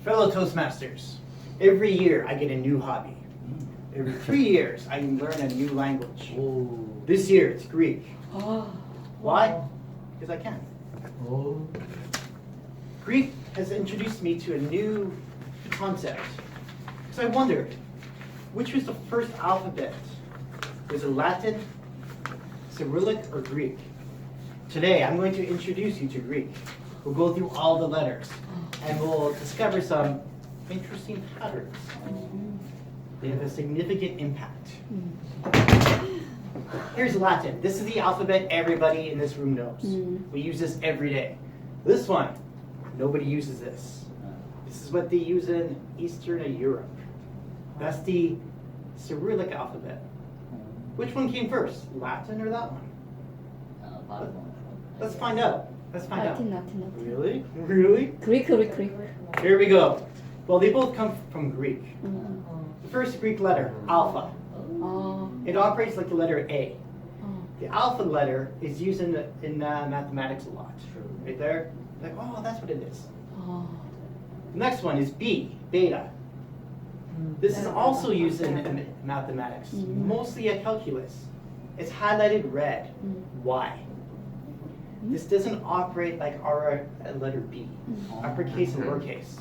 Fellow Toastmasters, every year I get a new hobby. Every 3 years I learn a new language. This year it's Greek. Why? Because I can. Greek has introduced me to a new concept. Because I wondered, which was the first alphabet? Was it Latin, Cyrillic, or Greek? Today I'm going to introduce you to Greek. We'll go through all the letters and we'll discover some interesting patterns. They have a significant impact. Here's Latin. This is the alphabet everybody in this room knows. We use this every day. This one, nobody uses this. This is what they use in Eastern Europe. That's the Cyrillic alphabet. Which one came first, Latin or that one? Let's find out. Let's find out. Latin. Really? Really? Greek. Here we go. Well, they both come from Greek. The first Greek letter, alpha. It operates like the letter A. The alpha letter is used in mathematics a lot. Right there? Like, oh, that's what it is. The next one is B, beta. This is also used in mathematics, mostly at calculus. It's highlighted red. Why? This doesn't operate like our letter B, uppercase and lowercase.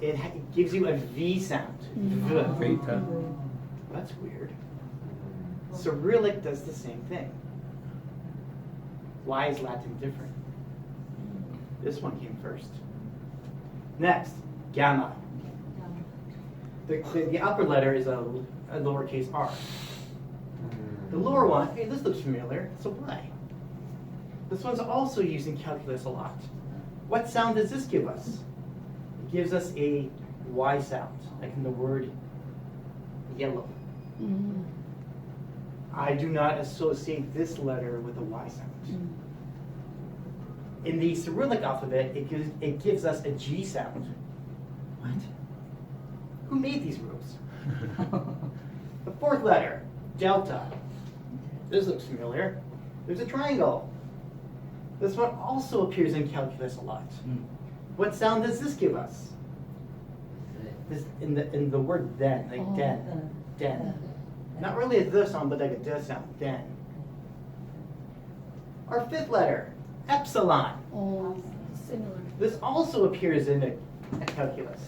It gives you a V sound. Beta. That's weird. Cyrillic does the same thing. Why is Latin different? This one came first. Next, gamma. The upper letter is a lowercase r. The lower one, hey, this looks familiar. It's a Y. This one's also used in calculus a lot. What sound does this give us? It gives us a Y sound, like in the word yellow. I do not associate this letter with a Y sound. In the Cyrillic alphabet, it gives us a G sound. What? Who made these rules? The fourth letter, delta. This looks familiar. There's a triangle. This one also appears in calculus a lot. What sound does this give us? This in the word then, like den. Not really a the sound, but like a the sound, den. Our fifth letter, epsilon. Similar. This also appears in a calculus.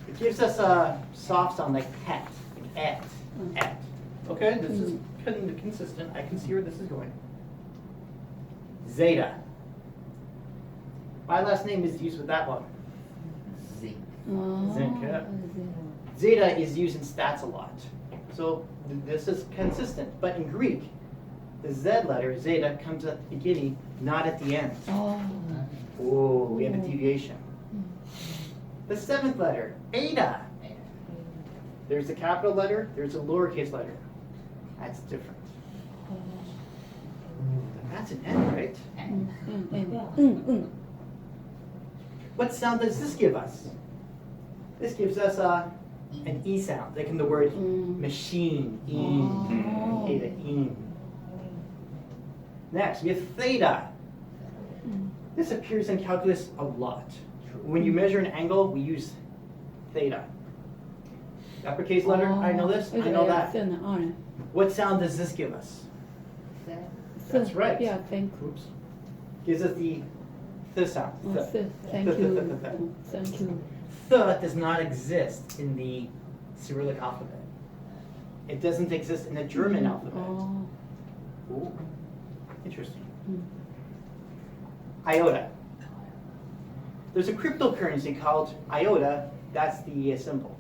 It gives us a soft sound like pet, like et. Okay, this is consistent. I can see where this is going. Zeta. My last name is used with that one. Zinc. Yeah. Zeta is used in stats a lot. So this is consistent. But in Greek, the Z letter, zeta, comes at the beginning, not at the end. Oh, we have a deviation. The seventh letter, eta. There's a capital letter, there's a lowercase letter. That's different. That's an N, right? What sound does this give us? This gives us an E sound, like in the word machine, eta, in. Next, we have theta. This appears in calculus a lot. When you measure an angle, we use theta. The uppercase letter, I know this, I know that. What sound does this give us? That's right. Yeah, thank you. Oops. Gives us the th sound. Thank you. Thank you. Th does not exist in the Cyrillic alphabet. It doesn't exist in the German alphabet. Ooh. Interesting. Iota. There's a cryptocurrency called iota. That's the symbol.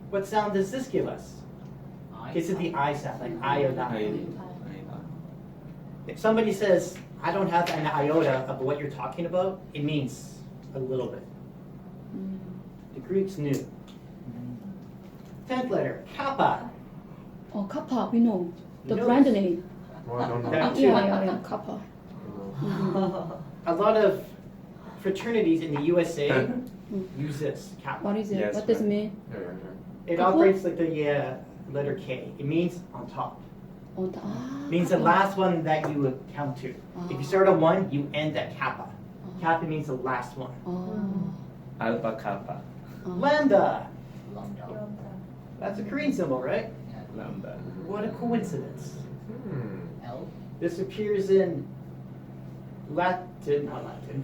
What sound does this give us? Gives it the I sound, like iodine. If somebody says, I don't have an iota of what you're talking about, it means a little bit. The Greeks knew. 10th letter, kappa. Kappa, we know. The You know brand this? name. That too. Yeah, Kappa. A lot of fraternities in the USA use this, kappa. What is it? Yes, What does it ma'am. mean? It Kappa? operates like the letter K. It means on top. On the, Means the last one that you would count to. If you start on 1, you end at kappa. Kappa means the last one. Alpha kappa. Lambda. Lambda. That's a Korean symbol, right? Lambda. What a coincidence. L. This appears in Latin, not Latin.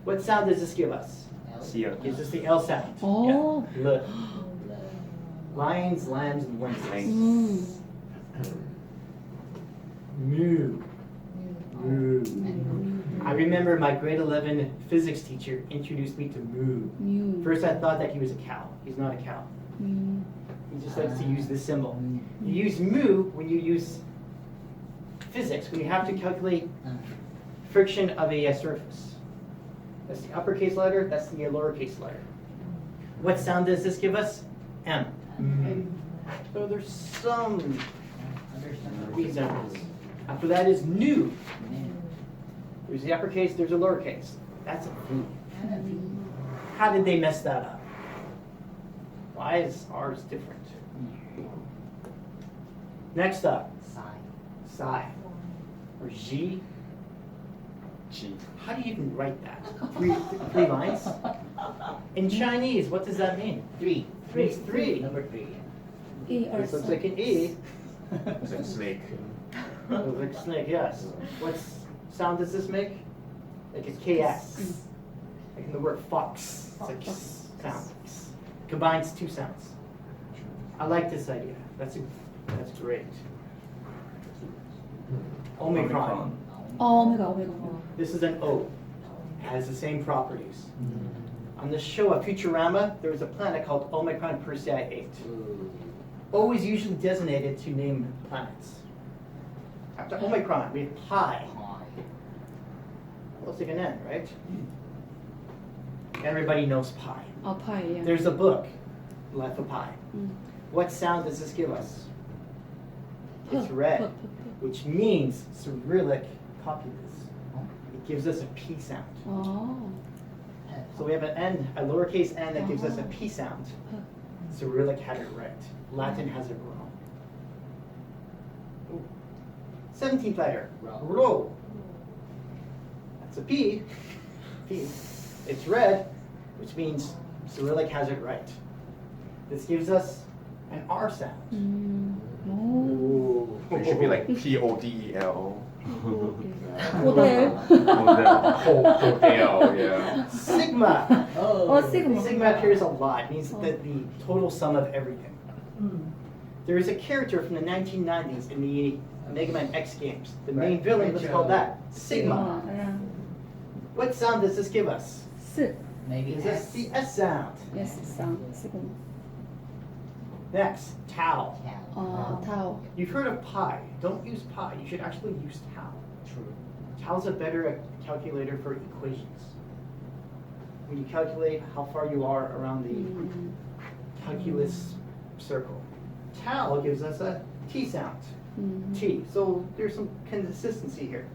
What sound does this give us? L. Seal. Gives us the L sound. Oh. Yeah. L. Lions, lambs, and Wednesdays. Moo. Moo. I remember my grade 11 physics teacher introduced me to moo. Mu. First I thought that he was a cow. He's not a cow. He just likes to use this symbol. You use moo when you use physics, when you have to calculate friction of a surface. That's the uppercase letter, that's the lowercase letter. What sound does this give us? M. So there's some resemblance. After that is new. There's the uppercase, there's a lowercase. That's a V. How did they mess that up? Why is ours different? Next up, psi. Or G. G. How do you even write that? Three lines? In Chinese, what does that mean? 3. Means 3. Number 3. This looks like an E. It's like snake. Looks like a snake, yes. What sound does this make? Like a KS. Like in the word fox. It's like sound. Combines 2 sounds. I like this idea. That's great. Omicron. Omega. This is an O. It has the same properties. On the show of Futurama, there was a planet called Omicron Persei 8. O is usually designated to name planets. After Omicron, we have Pi. Looks like an N, right? Everybody knows Pi. Oh, pie, yeah. There's a book, Life of Pi. What sound does this give us? It's red, which means Cyrillic copy this. It gives us a P sound. Oh. So we have an N, a lowercase n that gives us a P sound. Cyrillic had it right. Latin has it wrong. Ooh. 17th letter, Rho. That's a P. P. It's red, which means Cyrillic has it right. This gives us an R sound. Oh. It should be like PODEL. Model. Hotel, yeah. Sigma. Oh, sigma. Sigma appears a lot. It means that the total sum of everything. There is a character from the 1990s in the Mega Man X games. The main villain was called that. Sigma. What sound does this give us? Maybe Gives us the S sound. Yes, sound. Sigma. Next, tau. Tau. You've heard of pi. Don't use pi. You should actually use tau. True. Tau's a better calculator for equations. When you calculate how far you are around the calculus circle. Tau gives us a T sound. T. So there's some consistency here.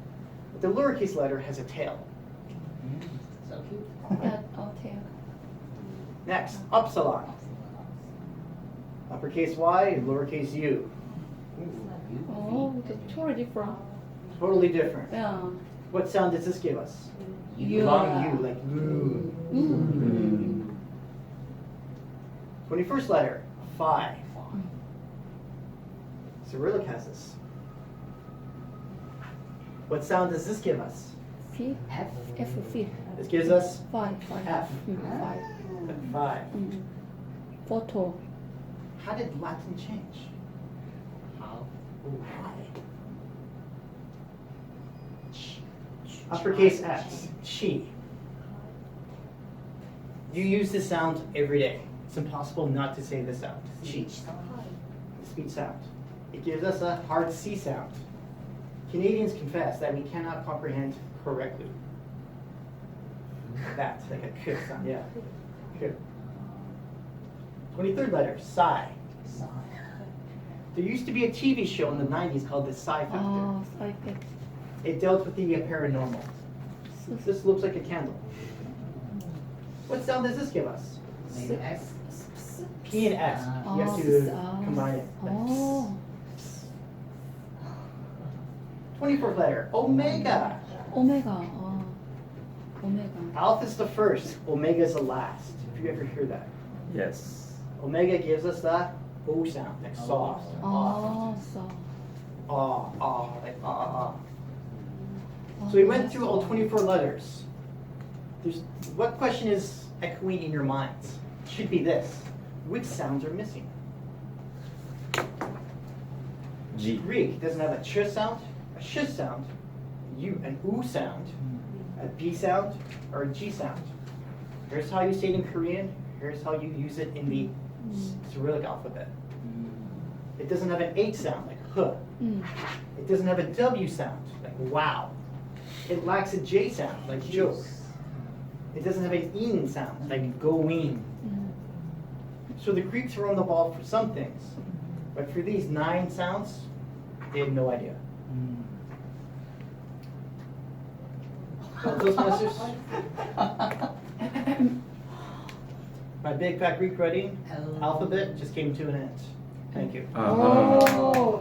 But the lowercase letter has a tail. So cute. Okay. Next, upsilon. Uppercase Y and lowercase u. Oh, it's totally different. Totally different. Yeah. What sound does this give us? U. Long U, like moo. 21st letter, phi. Cyrillic has this. What sound does this give us? F. F. This gives us 5. F. 5. 5. Photo. How did Latin change? How? Why? Uppercase X, chi. You use this sound every day. It's impossible not to say this out. Chi. The speech sound. It gives us a hard C sound. Canadians confess that we cannot comprehend correctly. That's like a k sound, yeah. K. 23rd letter, psi. There used to be a TV show in the 90s called The Psi Factor. Oh, psi factor. It dealt with the paranormal. This looks like a candle. What sound does this give us? Maybe S. P and S. You have to combine it. Oh. 24th letter, omega. 오메가. 오메가. Alpha's the first, omega's the last. If you ever hear that. Yes. Omega gives us the O sound, like soft. 아, 써. Like So we went through all 24 letters. What question is echoing in your minds? Should be this. Which sounds are missing? G. Greek doesn't have a ch sound, a sh sound, an u sound, a b sound, or a g sound. Here's how you say it in Korean. Here's how you use it in the Cyrillic alphabet. It doesn't have an h sound like huh. It doesn't have a w sound like wow. It lacks a j sound like joke. It doesn't have an in sound like going. So the Greeks were on the ball for some things, but for these 9 sounds, they had no idea. So Toastmasters, my big fat Greek writing alphabet just came to an end. Thank you. 오.